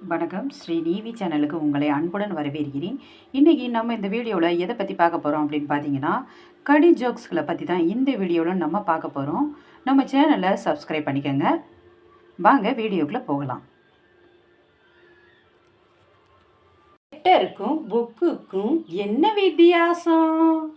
வணக்கம். ஸ்ரீ நீவி சேனலுக்கு உங்களை அன்புடன் வரவேற்கிறேன். இன்றைக்கி நம்ம இந்த வீடியோவில் எதை பற்றி பார்க்க போகிறோம் அப்படின்னு பார்த்தீங்கன்னா, கடி ஜோக்ஸ்களை பற்றி தான் இந்த வீடியோவில் நம்ம பார்க்க போகிறோம். நம்ம சேனலை சப்ஸ்கிரைப் பண்ணிக்கோங்க. வாங்க வீடியோக்குள்ளே போகலாம். லெட்டருக்கும் புக்குக்கும் என்ன வித்தியாசம்?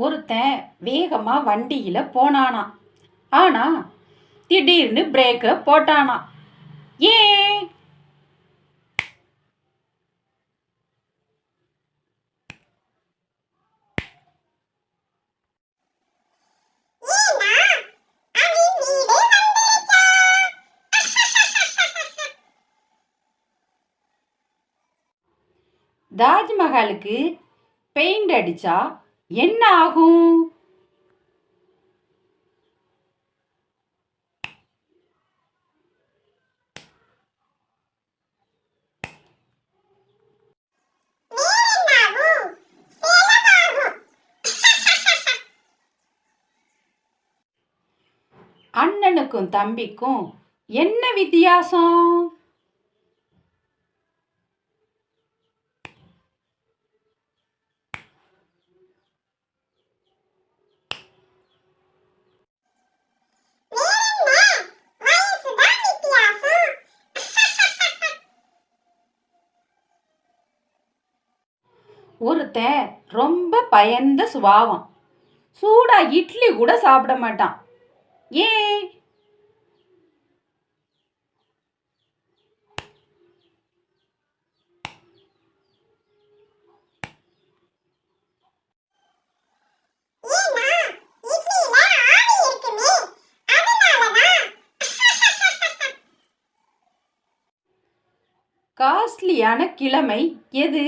ஒருத்தன் வேகமாக வண்டியில் போனானா, ஆனால் திடீர்னு பிரேக்கை போட்டானா. ஏன்? தாஜ்மஹாலுக்கு பெயிண்ட் அடிச்சா என்ன ஆகும்? அண்ணனுக்கும் தம்பிக்கும் என்ன வித்தியாசம்? ஒருத்தன் ரொம்ப பயந்த சுபாவம், சூடா இட்லி கூட சாப்பிட மாட்டான். ஏன்? காஸ்ட்லியான கிழமை எது?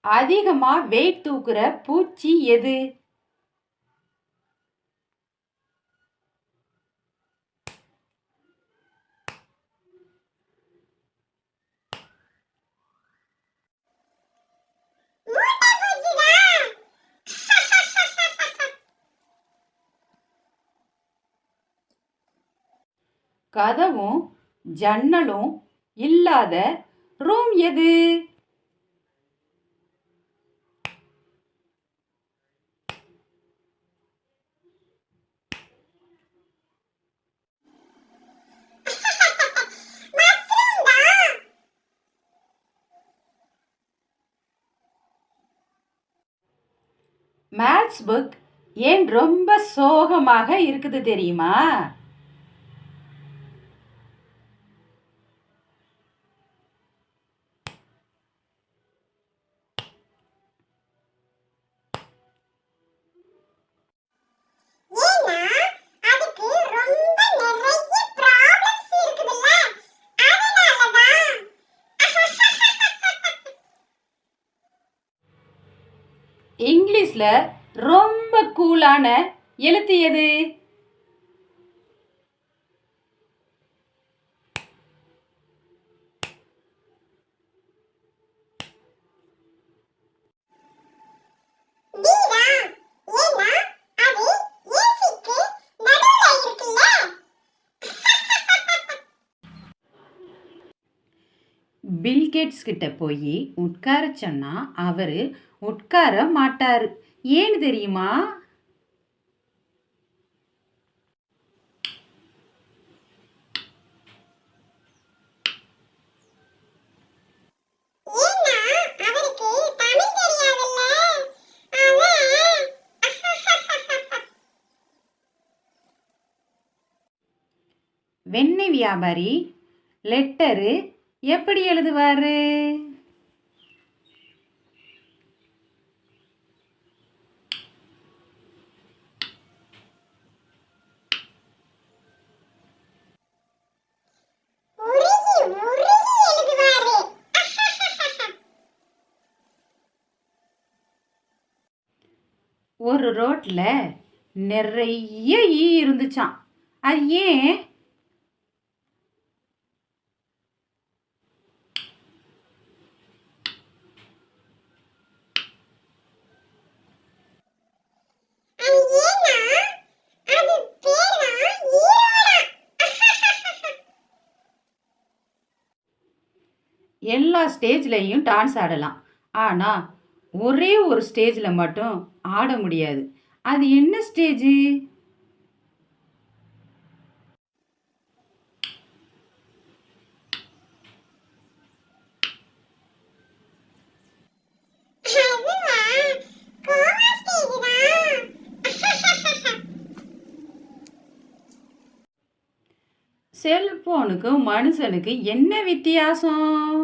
அதிகமா வெயிட் தூக்குற பூச்சி எது? கதவும் ஜன்னலும் இல்லாத ரூம் எது? மேத்ஸ் புக் ஏன் ரொம்ப சோகமாக இருக்குது தெரியுமா? இங்கிலீஷ்ல ரொம்ப கூலான எழுத்து எது? பில்கேட்ஸ் கிட்ட போய் உட்கார சொன்னா அவரு உட்கார மாட்டாரு. ஏன்னு தெரியுமா? வெண்ணெய் வியாபாரி லெட்டரு எப்படி எழுதுவாரு? ஒரு ரோட்டில் நிறைய ஈ இருந்துச்சான். அது ஏன்? எல்லா ஸ்டேஜ்லேயும் டான்ஸ் ஆடலாம், ஆனால் ஒரே ஒரு ஸ்டேஜில் மட்டும் ஆட முடியாது. அது என்ன ஸ்டேஜு? செல்போனுக்கும் மனுஷனுக்கு என்ன வித்தியாசம்?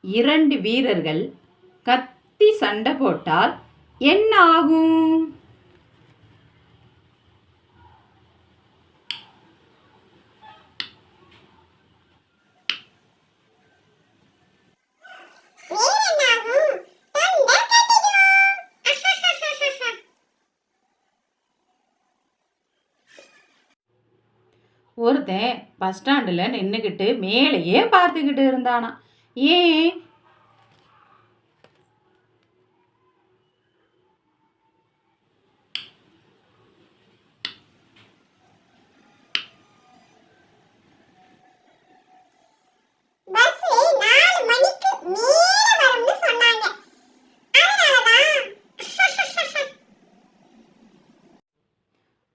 இரண்டு வீரர்கள் கத்தி சண்டை போட்டால் என்ன ஆகும்? ஒருத்தன் பஸ் ஸ்டாண்டில் நின்றுக்கிட்டு மேலேயே பார்த்துக்கிட்டு இருந்தானா. ஏன்?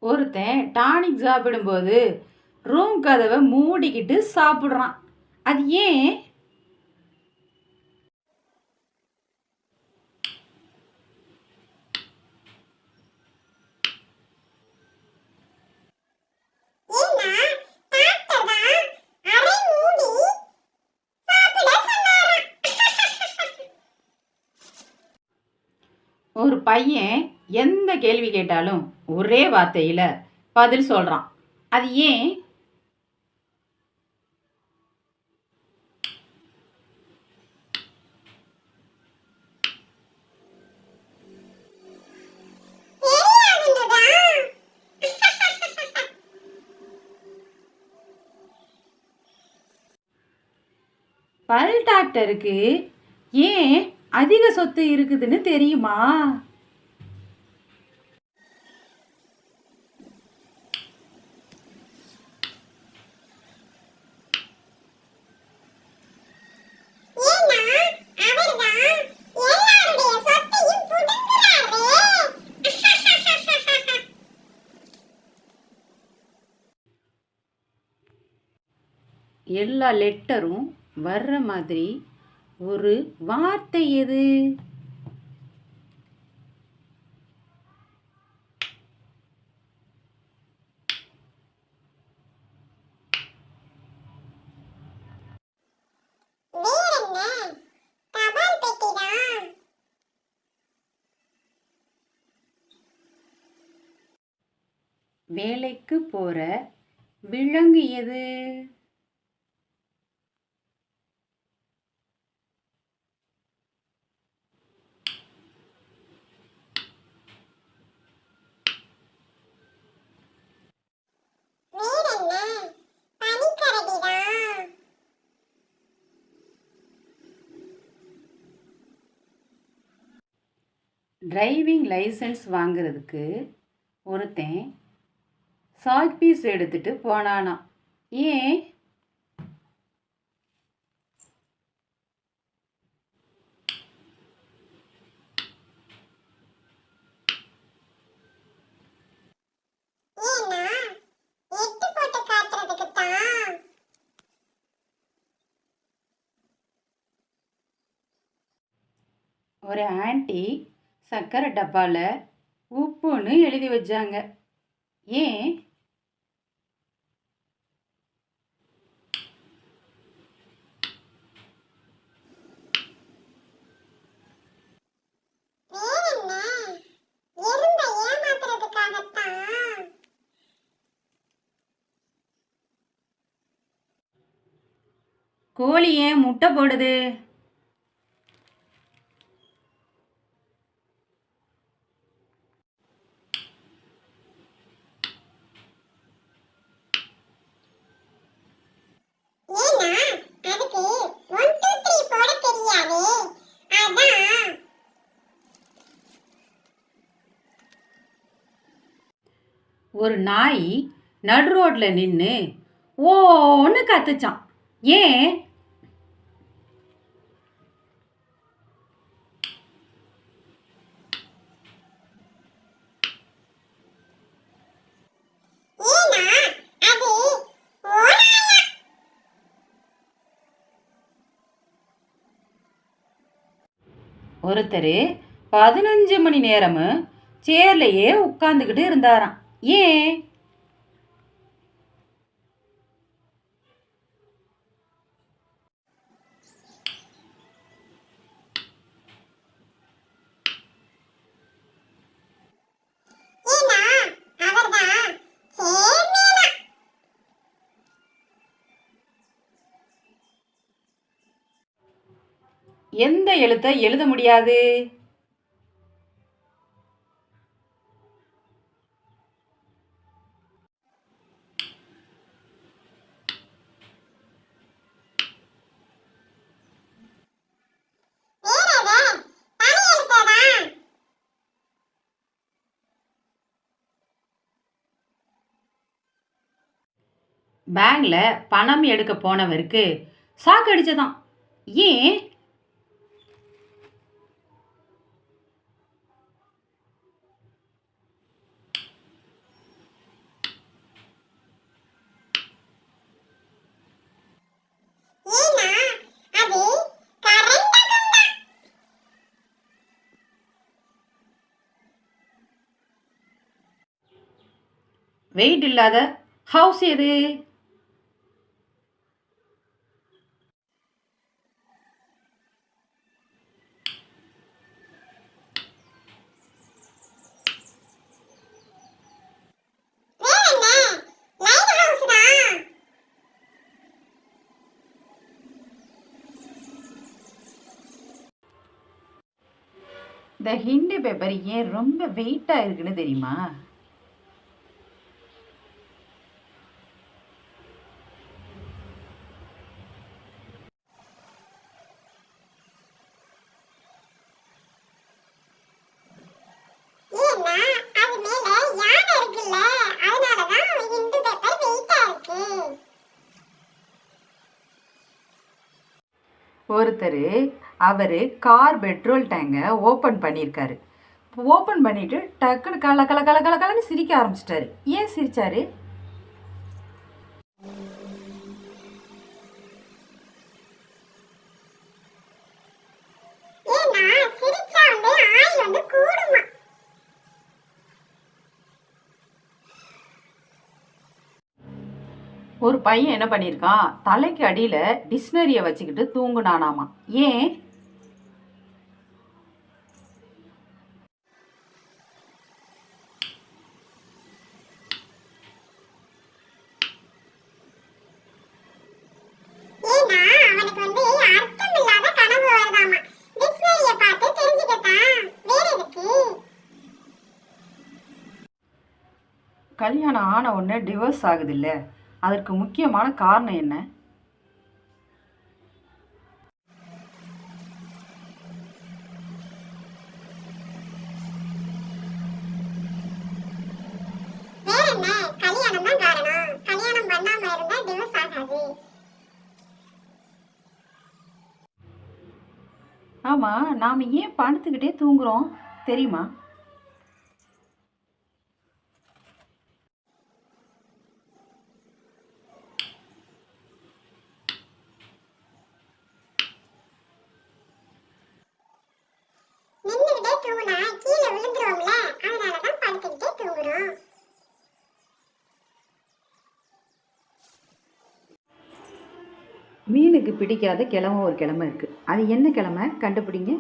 ஒருத்தன் டானிக் சாப்பிடும்போது ரூம் கதவை மூடிக்கிட்டு சாப்பிட்றான். அது ஏன்? ஒரு பையன் எந்த கேள்வி கேட்டாலும் ஒரே வார்த்தையில் பதில் சொல்கிறான். அது ஏன்? பல் டாக்டருக்கு ஏன் அதிக சொத்து இருக்குதுன்னு தெரியுமா? எல்லா லெட்டரும் வர்ற மாதிரி ஒரு வார்த்தை எது? வேலைக்கு போற விலங்கு எது? டிரைவிங் லைசன்ஸ் வாங்குறதுக்கு ஒருத்தன் சாக் பீஸ் எடுத்துட்டு போனானா. ஏன்? ஒரு ஆண்டி சர்க்கரை டப்பாவில் உப்புன்னு எழுதி வச்சாங்க. ஏன்? கோழி ஏன் முட்டை போடுது? ஒரு நாய் நடு ரோட்ல நின்று ஓன்னு கத்துச்சான். ஏன்? ஒருத்தர் 15 மணி நேரமும் சேர்லையே உட்காந்துக்கிட்டு இருந்தாராம். ஏன்? எந்த எழுத்தை எழுத முடியாது? பேங்க்ல பணம் எடுக்க போனவருக்கு சாக்கடிச்சதான். ஏன்? வெயிட் இல்லாத ஹவுஸ் எது? இந்த ஹிண்டு பேப்பர் ஏன் ரொம்ப வெயிட்டாக இருக்குன்னு தெரியுமா? ஒருத்தர் அவர் கார் பெட்ரோல் டேங்கை ஓப்பன் பண்ணியிருக்காரு. ஓப்பன் பண்ணிவிட்டு டக்குன்னு கல கல கல கல கலன்னு சிரிக்க ஆரம்பிச்சிட்டாரு. ஏன் சிரிச்சாரு? ஒரு பையன் என்ன பண்ணியிருக்கான், தலைக்கு அடியில் டிக்ஷனரியை வச்சுக்கிட்டு தூங்குனானாமா. ஏன்? கல்யாணம் ஆன உடனே டிவோர்ஸ் ஆகுது இல்லை, அதற்கு முக்கியமான காரணம் என்ன? ஆமா, நாம ஏன் படுத்துக்கிட்டே தூங்குறோம் தெரியுமா? மீனுக்கு பிடிக்காத கிழமை ஒரு கிழமை இருக்குது. அது என்ன கிழமை கண்டுபிடிங்க.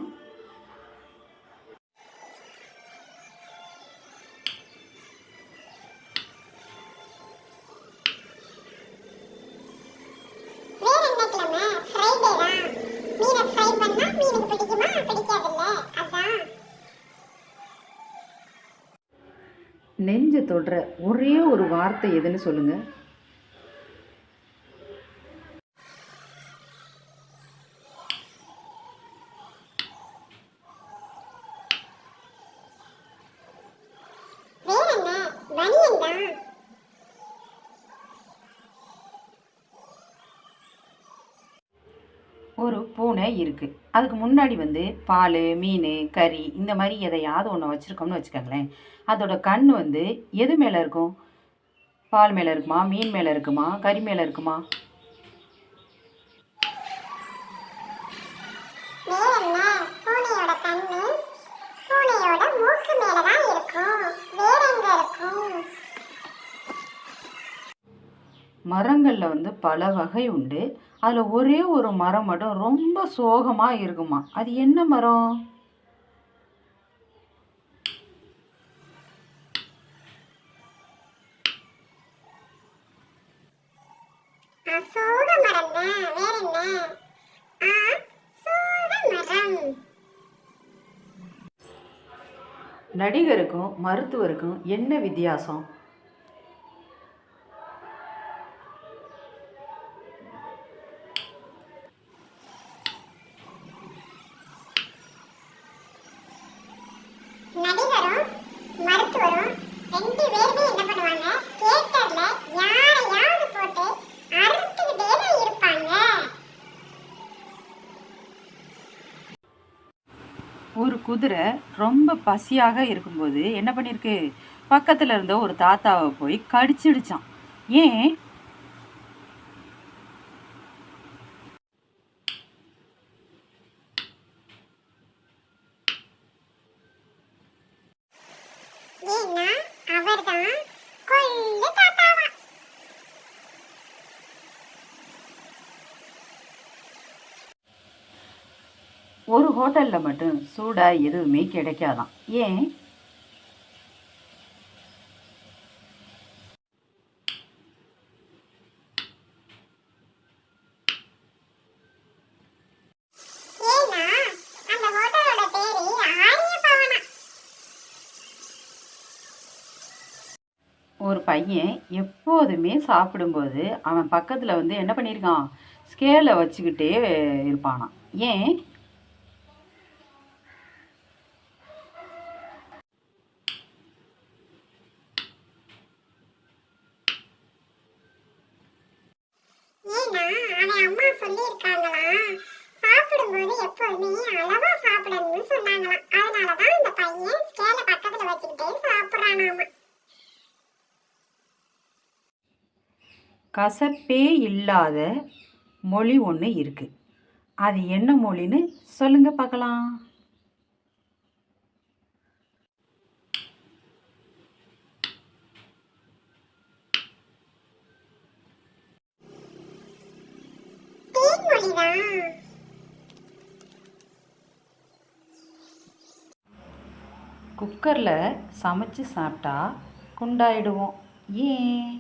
நெஞ்ச தொடுற ஒரே ஒரு வார்த்தை எதுன்னு சொல்லுங்க. ஒரு பூனை இருக்குது. அதுக்கு முன்னாடி வந்து பால், மீன், கறி இந்த மாதிரி எதையாவது ஒன்று வச்சுருக்கோம்னு வச்சுக்கோங்களேன். அதோட கண் வந்து எது மேலே இருக்கும்? பால் மேலே இருக்குமா, மீன் மேலே இருக்குமா, கறி மேலே இருக்குமா? மரங்களில் வந்து பல வகை உண்டு. அதில் ஒரே ஒரு மரம் மட்டும் ரொம்ப சோகமாக இருக்குமா. அது என்ன மரம்? நடிகருக்கும் மருத்துவருக்கும் என்ன வித்தியாசம்? நடிகரும் மருத்துவரும் ரெண்டு பேருமே என்ன பண்ணுவாங்க, தியேட்டர்ல யாரையாவது போட்டு அறுத்துக்கிட்டே தான் இருப்பாங்க. ஒரு குதிரை ரொம்ப பசியாக இருக்கும்போது என்ன பண்ணியிருக்கு? பக்கத்தில் இருந்த ஒரு தாத்தாவை போய் கடிச்சிடுச்சான். ஏன்? ஏன்னா அவர்தான் கொள்ளு தாத்தாவா. ஒரு ஹோட்டலில் மட்டும் சூடாக எதுவுமே கிடைக்காதான். ஏன்? ஏன்னா அந்த ஹோட்டலோட பேரு ஆரியபவனா. ஒரு பையன் எப்போதுமே சாப்பிடும்போது அவன் பக்கத்தில் வந்து என்ன பண்ணியிருக்கான்? ஸ்கேலை வச்சுக்கிட்டே இருப்பானான். ஏன்? ஏன்னா அவன் அம்மா சொல்லியிருக்காங்களாம், சாப்பிடும்போது எப்போதுமே அளவா சாப்பிடணும்னு சொன்னாங்களாம். அதனாலதான் அந்த பையன் ஸ்கேல பக்கத்துல வச்சுக்கிட்டே சாப்பிடுறானாமா. கசப்பே இல்லாத மொழி ஒன்று இருக்குது. அது என்ன மொழின்னு சொல்லுங்க பார்க்கலாம். தேன்மொழிதான். குக்கரில் சமைச்சு சாப்பிட்டா குண்டாயிடுவோம். ஏன்?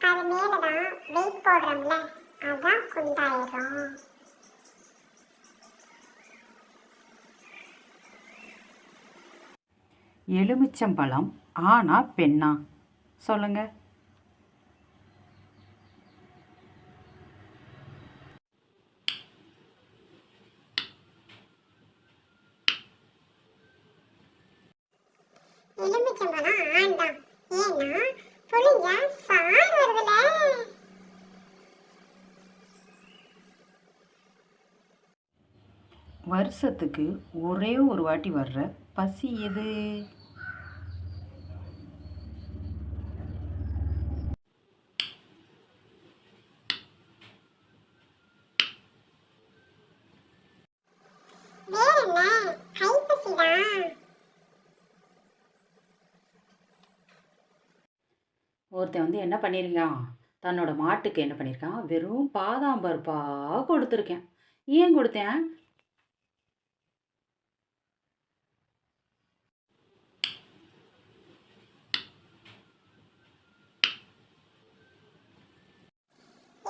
அது மேலதான் வெயிட் போடுறோம்ல, அதான் குண்டாயிரும். எலுமிச்சம்பழம் ஆனா பெண்ணா? சொல்லுங்க. எலுமிச்சம்பழம் ஆண்டாம். ஏன்னா புளிஞ்சா சாறு வருதுல. வருஷத்துக்கு ஒரே ஒரு வாட்டி வர்ற பசி எது? வேற என்ன, கைப்பசிதான். ஒருத்தன் வந்து என்ன பண்ணியிருக்கான்? தன்னோட மாட்டுக்கு என்ன பண்ணியிருக்கான்? வெறும் பாதாம் பருப்பாக கொடுத்துருக்கேன். ஏன் கொடுத்தேன்?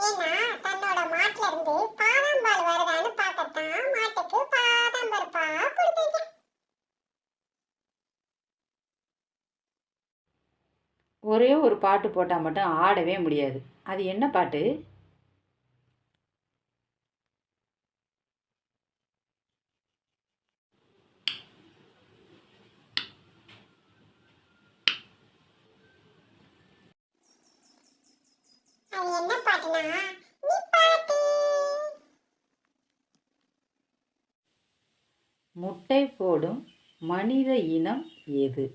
ஏன்னா தன்னோட மாட்டுல இருந்து பாதாம் பால் வருதான்னு பார்க்கத்தான் மாட்டுக்கு பாதாம் பருப்பா கொடுத்துருக்கேன். ஒரே ஒரு பாட்டு போட்டால் மட்டும் ஆடவே முடியாது. அது என்ன பாட்டு? அது என்ன பாட்டுனா நீ பாட்டு. முட்டை போடும் மனித இனம் எது?